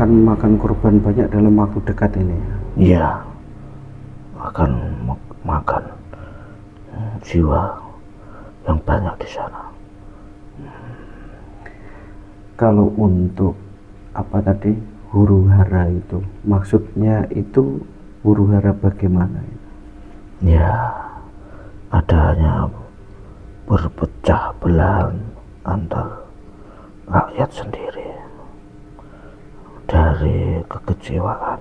akan makan korban banyak dalam waktu dekat ini. Iya, akan makan jiwa yang banyak di sana. Kalau untuk apa tadi huru hara itu, maksudnya itu huru hara bagaimana? Ya, adanya berpecah belah antar rakyat sendiri dari kekecewaan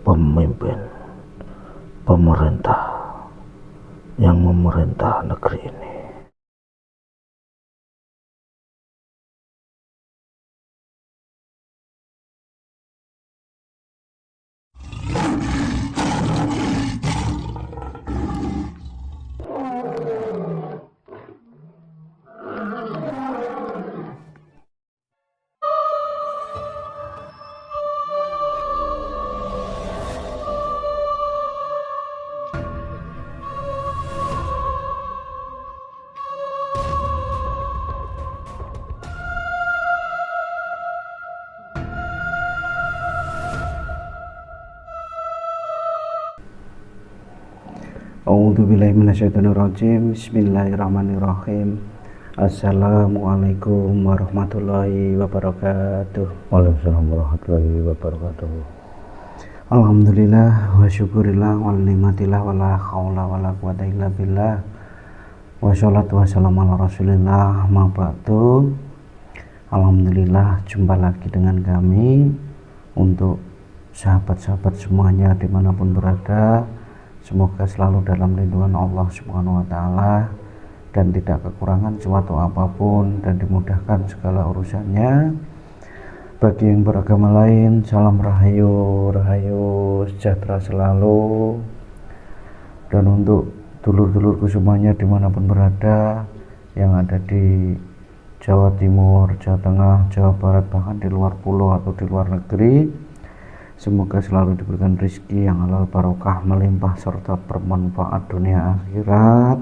pemimpin pemerintah yang memerintah negeri ini. A'udzubillahi minasyaitonirrajim. Bismillahirrahmanirrahim. Assalamualaikum warahmatullahi wabarakatuh. Waalaikumsalam warahmatullahi wabarakatuh. Alhamdulillah wa syukurillah wal nikmatillah wala haula wala quwata illa billah. Wassalatu wassalamu ala rasulillah ma ba'du. Alhamdulillah, jumpa lagi dengan kami untuk sahabat-sahabat semuanya dimanapun berada. Semoga selalu dalam lindungan Allah Subhanahu wa Ta'ala dan tidak kekurangan suatu apapun dan dimudahkan segala urusannya. Bagi yang beragama lain, salam rahayu, rahayu sejahtera selalu. Dan untuk dulur-dulurku semuanya dimanapun berada, yang ada di Jawa Timur, Jawa Tengah, Jawa Barat, bahkan di luar pulau atau di luar negeri, semoga selalu diberikan rezeki yang halal barokah melimpah serta bermanfaat dunia akhirat.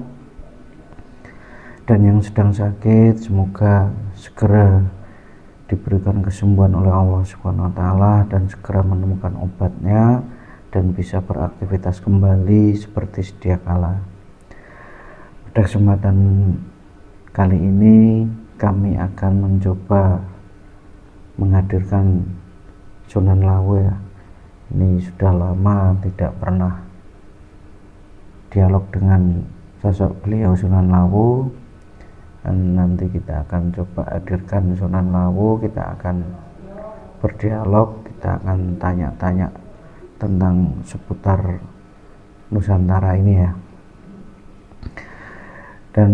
Dan yang sedang sakit semoga segera diberikan kesembuhan oleh Allah Subhanahu wa Ta'ala dan segera menemukan obatnya dan bisa beraktivitas kembali seperti sedia kala. Pada kesempatan kali ini kami akan mencoba menghadirkan Sunan Lawu ya. Ini sudah lama tidak pernah dialog dengan sosok beliau Sunan Lawu, dan nanti kita akan coba hadirkan Sunan Lawu. Kita akan berdialog, kita akan tanya-tanya tentang seputar Nusantara ini ya. Dan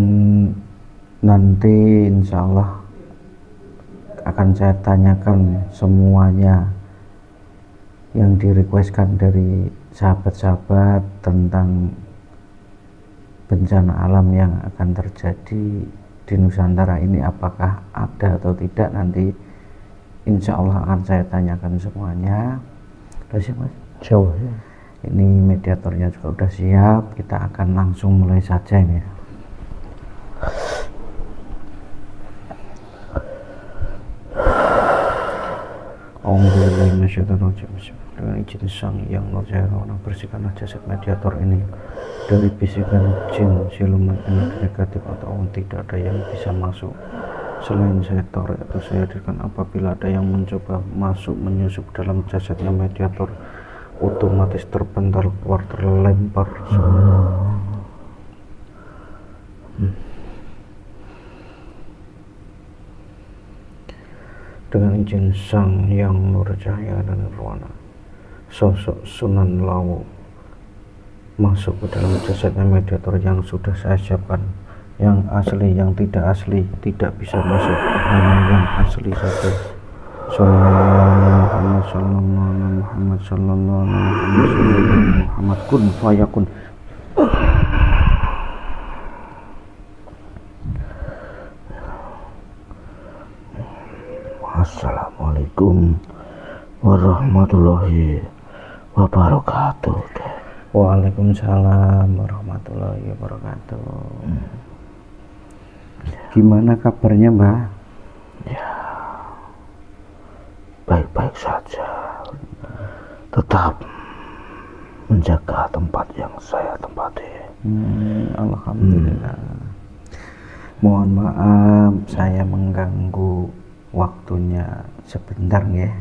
nanti insya Allah akan saya tanyakan semuanya yang direquestkan dari sahabat-sahabat tentang bencana alam yang akan terjadi di Nusantara ini, apakah ada atau tidak, nanti insya Allah akan saya tanyakan semuanya. Udah siap Mas? Siap. Ini mediatornya juga udah siap, kita akan langsung mulai saja ini ya. Dengan izin Sang Yang Nurjahwana, bersihkanlah jasad mediator ini dari bisikan jin, siluman, energi negatif atau tidak ada yang bisa masuk selain saya tarik atau saya hadirkan. Apabila ada yang mencoba masuk menyusup dalam jasadnya mediator, otomatis terpental keluar, terlempar semua. Dengan izin Sang Yang Nurjahya dan Nirwana, sosok Sunan Lawu masuk ke dalam jasadnya mediator yang sudah saya siapkan. Yang asli, yang tidak asli tidak bisa masuk, hanya yang asli saja. Sallallahu Muhammad kun fayakun. Assalamualaikum warahmatullahi wabarakatuh. Waalaikumsalam warahmatullahi wabarakatuh. Gimana kabarnya, Mbah? Ya, baik-baik saja. Tetap menjaga tempat yang saya tempati. Alhamdulillah. Mohon maaf saya mengganggu waktunya sebentar ya.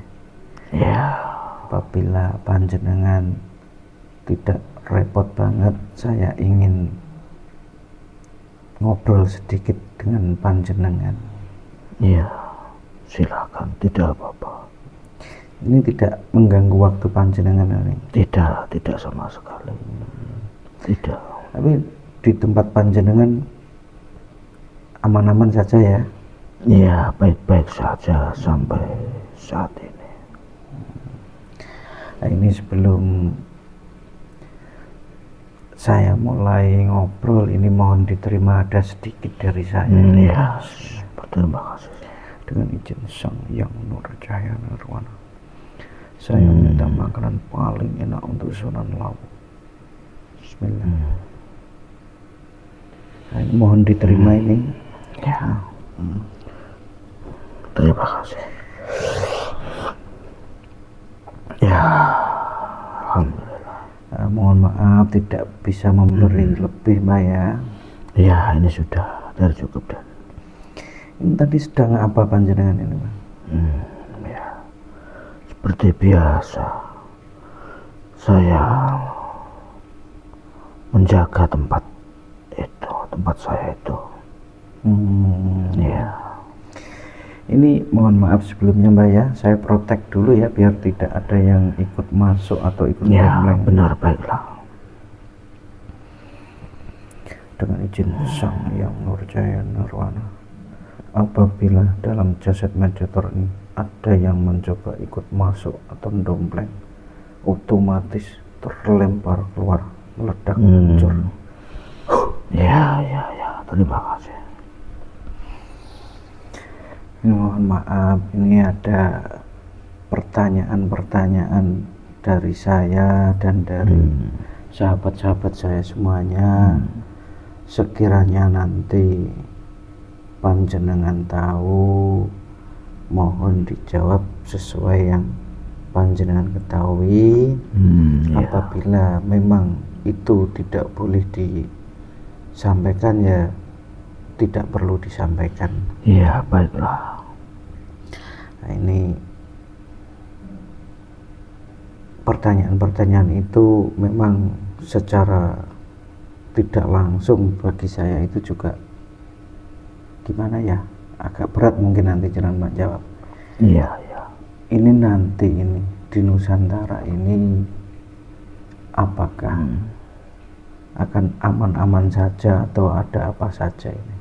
Ya, Apabila panjenengan tidak repot banget, saya ingin ngobrol sedikit dengan panjenengan. ya, silakan, tidak apa-apa. Ini tidak mengganggu waktu panjenengan ini. Tidak sama sekali. Tidak. Tapi di tempat panjenengan aman-aman saja ya. Ya, baik-baik saja sampai saat ini. Nah, ini sebelum saya mulai ngobrol, ini mohon diterima ada sedikit dari saya. Ya, terima kasih. Dengan izin Sang Yang Nur Cahaya Nirwana, saya minta makanan paling enak untuk Sunan Lawu. Bismillah. Nah, ini mohon diterima ini. Ya. Terima kasih. Ya, alhamdulillah. Mohon maaf tidak bisa memberi lebih, Mbak ya. Ya, ini sudah dari cukup dan. Ini tadi sedang apa panjenengan ini, Mbak? Ya, seperti biasa, saya menjaga tempat saya itu. Ya. Ini mohon maaf sebelumnya, Mbak ya, saya protek dulu ya biar tidak ada yang ikut masuk atau ikut Ya, benar, baiklah. Dengan izin Sang Yang Nur Cahaya Nirwana, apabila dalam jasad mediator ini ada yang mencoba ikut masuk atau ndompleng, otomatis terlempar keluar, meledak, hancur. Ya, terima kasih. Mohon maaf, ini ada pertanyaan-pertanyaan dari saya dan dari sahabat-sahabat saya semuanya. Sekiranya nanti panjenengan tahu, mohon dijawab sesuai yang panjenengan ketahui. Apabila memang itu tidak boleh disampaikan, ya tidak perlu disampaikan. Iya, baiklah. Nah, ini pertanyaan-pertanyaan itu memang secara tidak langsung bagi saya itu juga gimana ya, agak berat mungkin nanti jenengan Mbak jawab. Iya. Ini nanti ini di Nusantara ini apakah akan aman-aman saja atau ada apa saja ini?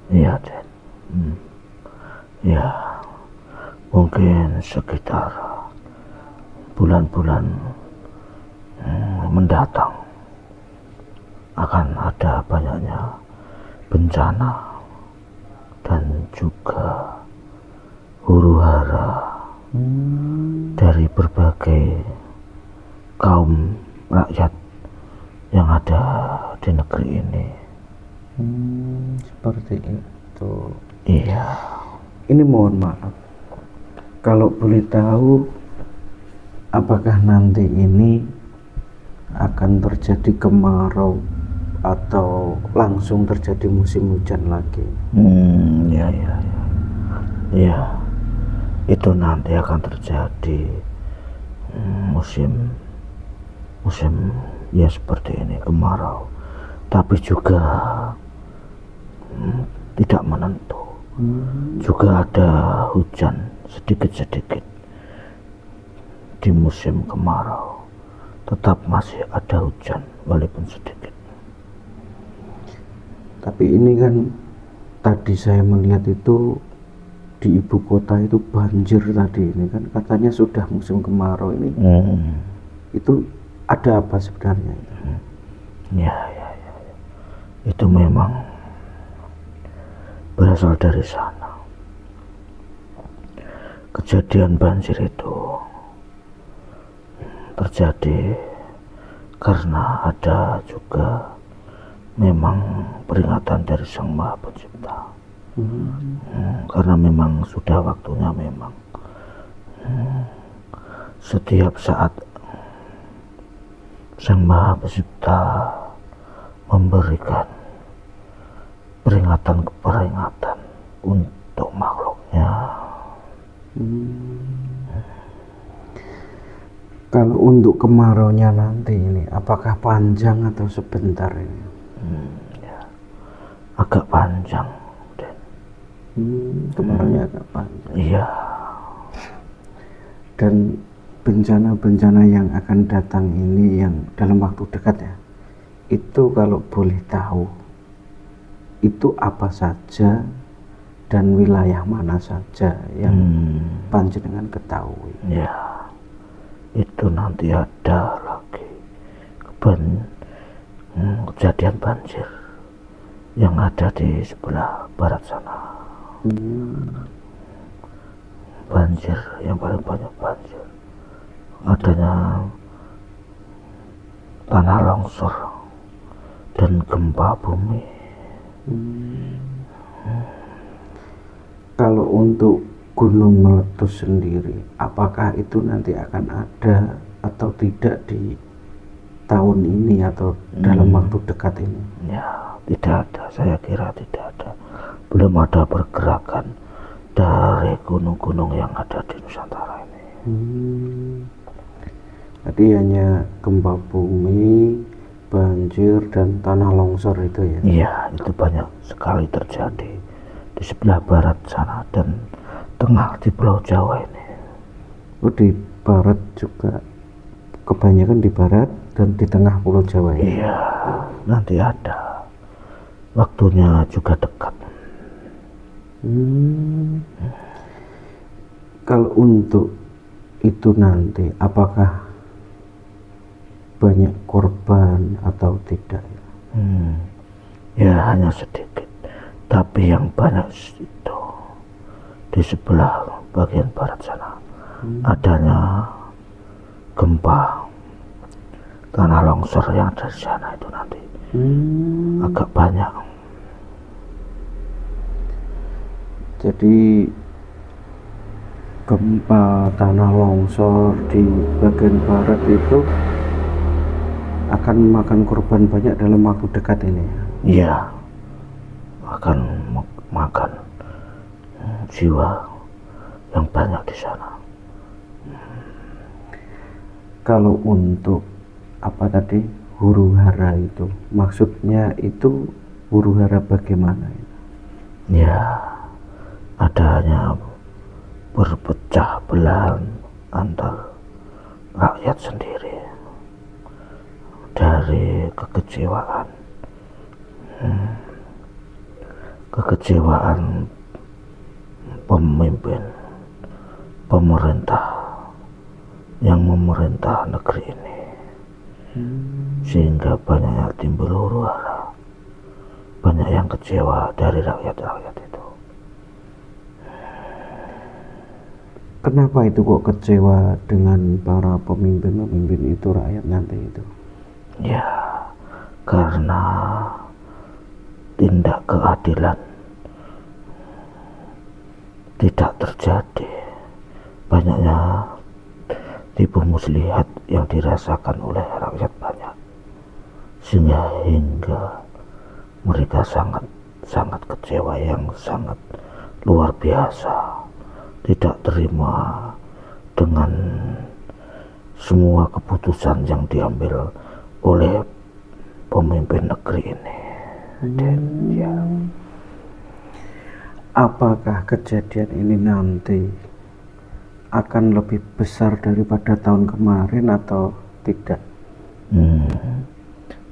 Iya, Den. Ya, mungkin sekitar bulan-bulan mendatang akan ada banyaknya bencana dan juga huru-hara dari berbagai kaum rakyat yang ada di negeri ini. Seperti itu. Iya. Ini mohon maaf, kalau boleh tahu, apakah nanti ini akan terjadi kemarau atau langsung terjadi musim hujan lagi? Iya. Itu nanti akan terjadi musim ya seperti ini, kemarau, tapi juga tidak menentu. Juga ada hujan sedikit-sedikit di musim kemarau, tetap masih ada hujan walaupun sedikit. Tapi ini kan tadi saya melihat itu di ibu kota itu banjir tadi, ini kan katanya sudah musim kemarau ini. Itu ada apa sebenarnya? Ya. Itu memang berasal dari sana. Kejadian banjir itu terjadi karena ada juga memang peringatan dari Sang Maha Pencipta. Karena memang sudah waktunya, memang setiap saat Sang Maha Pencipta memberikan peringatan untuk makhluknya. Kalau untuk kemaraunya nanti ini, apakah panjang atau sebentar ini? Ya, agak panjang, Den. Kemaraunya agak panjang. Iya. Dan bencana-bencana yang akan datang ini yang dalam waktu dekat ya, itu kalau boleh tahu, itu apa saja dan wilayah mana saja yang panjenengan ketahui? Ya, itu nanti ada lagi kejadian banjir yang ada di sebelah barat sana. Banjir yang paling banyak, banjir adanya tanah longsor dan gempa bumi. Kalau untuk gunung meletus sendiri, apakah itu nanti akan ada atau tidak di tahun ini atau dalam waktu dekat ini? Ya, tidak ada, saya kira tidak ada. Belum ada pergerakan dari gunung-gunung yang ada di Nusantara ini. Jadi hanya gempa bumi, banjir, dan tanah longsor itu ya? Iya, itu banyak sekali terjadi di sebelah barat sana dan tengah di Pulau Jawa ini. Oh, di barat juga, kebanyakan di barat dan di tengah Pulau Jawa ya? Iya, nanti ada. Waktunya juga dekat. Kalau untuk itu nanti, apakah banyak korban atau tidak? Ya, hanya sedikit. Tapi yang banyak itu di sebelah bagian barat sana. Adanya gempa, tanah longsor yang ada di sana itu nanti agak banyak. Jadi gempa tanah longsor di bagian barat itu akan memakan korban banyak dalam waktu dekat ini ya? Iya, akan makan jiwa yang banyak di sana. Kalau untuk apa tadi, huru hara itu, maksudnya itu huru hara bagaimana? Ya, adanya berpecah belah antar rakyat sendiri dari kekecewaan pemimpin pemerintah yang memerintah negeri ini, sehingga banyak yang timbul huru hara, banyak yang kecewa dari rakyat itu. Kenapa itu kok kecewa dengan para pemimpin itu, rakyat nanti itu? Ya, karena tindak keadilan tidak terjadi. Banyaknya tipu muslihat yang dirasakan oleh rakyat banyak, hingga mereka sangat kecewa, yang sangat luar biasa, tidak terima dengan semua keputusan yang diambil oleh pemimpin negeri ini. Dan ya, apakah kejadian ini nanti akan lebih besar daripada tahun kemarin atau tidak?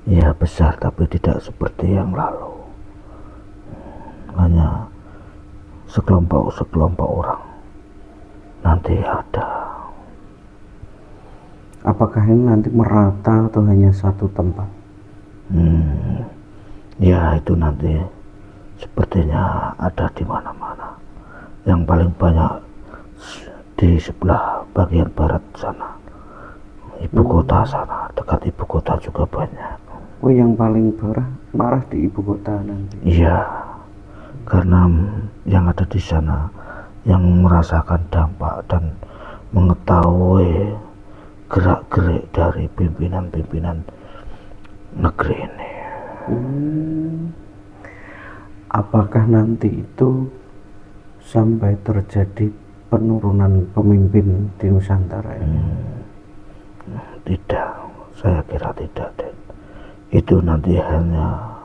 Ya, besar, tapi tidak seperti yang lalu. Hanya sekelompok orang nanti ada. Apakah ini nanti merata atau hanya satu tempat? Ya, itu nanti sepertinya ada di mana-mana. Yang paling banyak di sebelah bagian barat sana, ibu kota sana, dekat ibu kota juga banyak. Oh, yang paling parah di ibu kota nanti. Iya, karena yang ada di sana yang merasakan dampak dan mengetahui gerak-gerik dari pimpinan-pimpinan negeri ini. Apakah nanti itu sampai terjadi penurunan pemimpin di Nusantara ini? Tidak, saya kira tidak, Den. Itu nanti hanya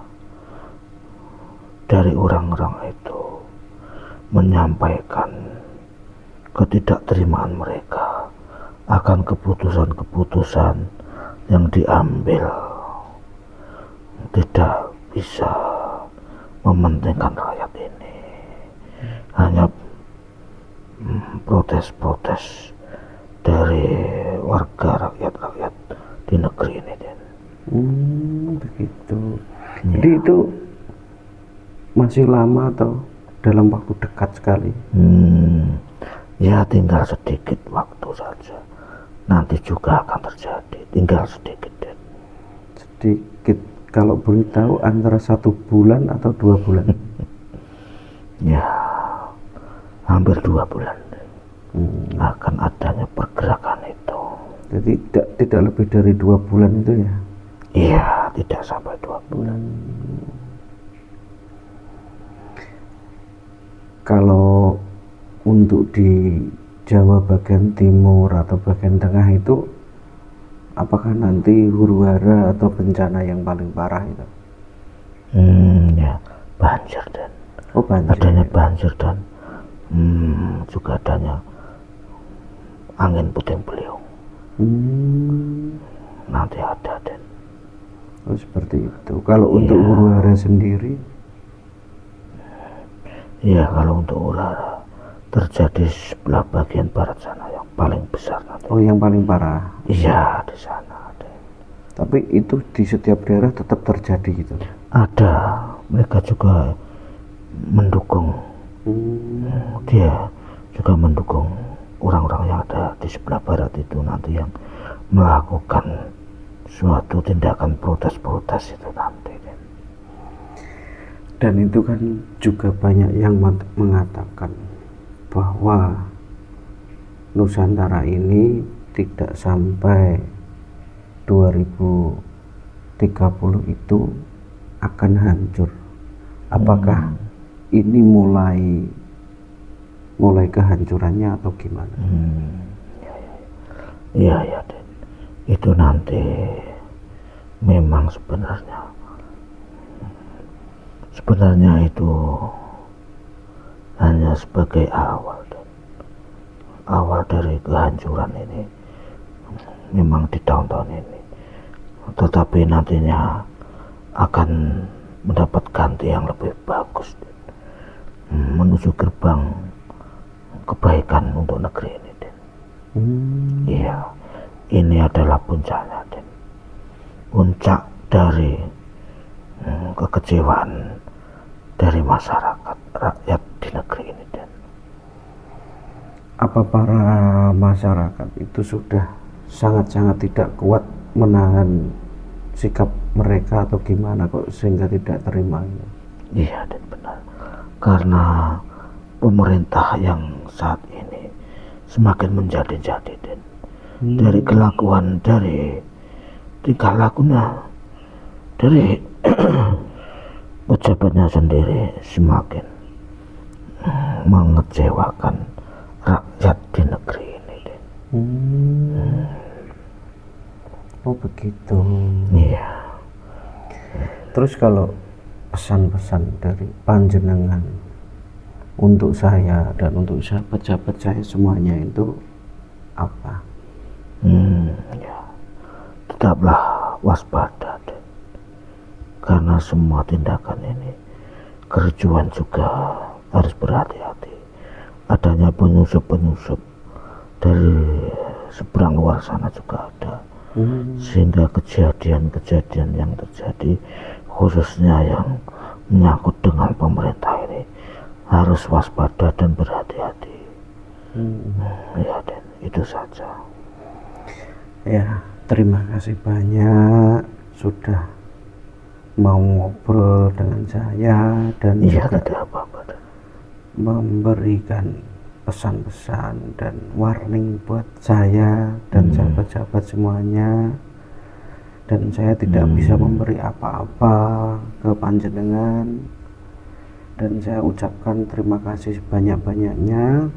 dari orang-orang itu menyampaikan ketidakterimaan mereka akan keputusan-keputusan yang diambil, tidak bisa mementingkan rakyat ini, hanya protes-protes dari warga rakyat di negeri ini, Den. Begitu. Jadi itu masih lama atau dalam waktu dekat sekali? Ya tinggal sedikit waktu saja, nanti juga akan terjadi, tinggal sedikit, Den. Sedikit, kalau boleh tahu antara 1 bulan atau 2 bulan? Ya hampir 2 bulan akan adanya pergerakan itu. Jadi tidak lebih dari 2 bulan itu ya? Iya, tidak sampai 2 bulan. Kalau untuk di Jawa bagian timur atau bagian tengah itu, apakah nanti huru-hara atau bencana yang paling parah itu? Ya banjir, Dan. Oh, banjir. Adanya banjir dan juga adanya angin puting beliung. Nanti ada, Den. Oh, seperti itu. Kalau untuk huru-hara sendiri? Ya, kalau untuk huru-hara terjadi sebelah bagian barat sana yang paling besar nanti. Oh, yang paling parah? Iya, di sana, Den. Tapi itu di setiap daerah tetap terjadi gitu? Ada, mereka juga mendukung. Dia juga mendukung orang-orang yang ada di sebelah barat itu nanti yang melakukan suatu tindakan protes-protes itu nanti. Dan itu kan juga banyak yang mengatakan bahwa Nusantara ini tidak sampai 2030 itu akan hancur. Apakah ini mulai kehancurannya atau gimana? Iya, ya, Den. Itu nanti memang sebenarnya itu hanya sebagai awal, Dan. Awal dari kehancuran ini memang di tahun-tahun ini, tetapi nantinya akan mendapat ganti yang lebih bagus, Den. Menuju gerbang kebaikan untuk negeri ini, Den. Iya, ini adalah puncaknya, Den. Puncak dari kekecewaan dari masyarakat rakyat di negeri ini, Den. Apa para masyarakat itu sudah sangat-sangat tidak kuat menahan sikap mereka atau gimana kok sehingga tidak terima? Iya, Dan, benar. Karena pemerintah yang saat ini semakin menjadi-jadi, Den. Dari kelakuan, dari tingkah lakunya, dari pejabatnya sendiri semakin mengecewakan rakyat di negeri ini, Den. Oh, begitu. Iya. Terus kalau pesan-pesan dari panjenengan untuk saya dan untuk sahabat-sahabat saya semuanya itu apa? Ya. Tetaplah waspada, Den. Karena semua tindakan ini kericuan juga harus berhati-hati. Adanya penyusup-penyusup dari seberang luar sana juga ada. Sehingga kejadian-kejadian yang terjadi khususnya yang menyangkut dengan pemerintah ini harus waspada dan berhati-hati. Ya, Dan, itu saja. Ya, terima kasih banyak sudah mau ngobrol dengan saya dan Iya, juga tidak apa-apa. memberikan pesan-pesan dan warning buat saya dan sahabat-sahabat semuanya. Dan saya tidak bisa memberi apa-apa ke panjenengan, dan saya ucapkan terima kasih sebanyak-banyaknya.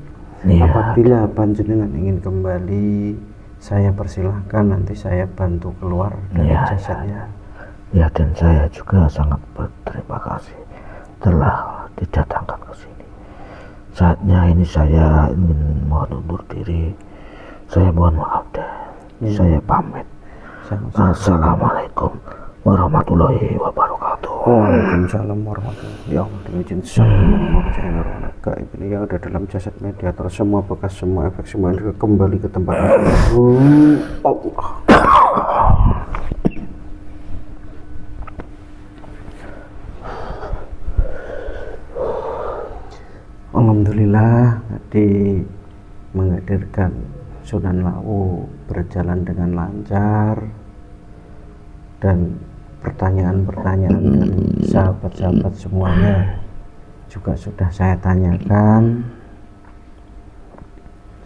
Iya. Apabila panjenengan ingin kembali, saya persilahkan, nanti saya bantu keluar dari Iya, jasadnya. Ya, dan saya juga sangat berterima kasih telah didatangkan ke sini. Saatnya ini saya ingin mohon undur diri. Saya mohon maaf dan saya pamit. Sama-sama. Assalamualaikum warahmatullahi wabarakatuh. Waalaikumsalam warahmatullahi wabarakatuh. Ini yang ada dalam jasad mediator, semua bekas, semua efek, semua ini kembali ke tempat Allah. Alhamdulillah, tadi menghadirkan Sunan Lawu berjalan dengan lancar, dan pertanyaan-pertanyaan dari sahabat-sahabat semuanya juga sudah saya tanyakan.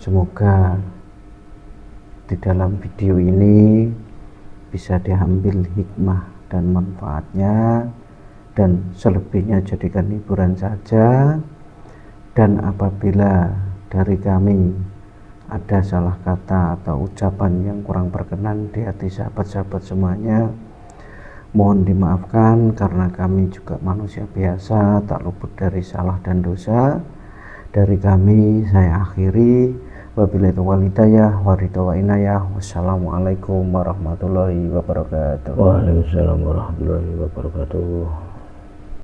Semoga di dalam video ini bisa diambil hikmah dan manfaatnya, dan selebihnya jadikan hiburan saja. Dan apabila dari kami ada salah kata atau ucapan yang kurang berkenan di hati sahabat-sahabat semuanya, mohon dimaafkan, karena kami juga manusia biasa, tak luput dari salah dan dosa. Dari kami saya akhiri, wabillahi taufiq wal hidayah. Wassalamualaikum warahmatullahi wabarakatuh. Waalaikumsalam warahmatullahi wabarakatuh.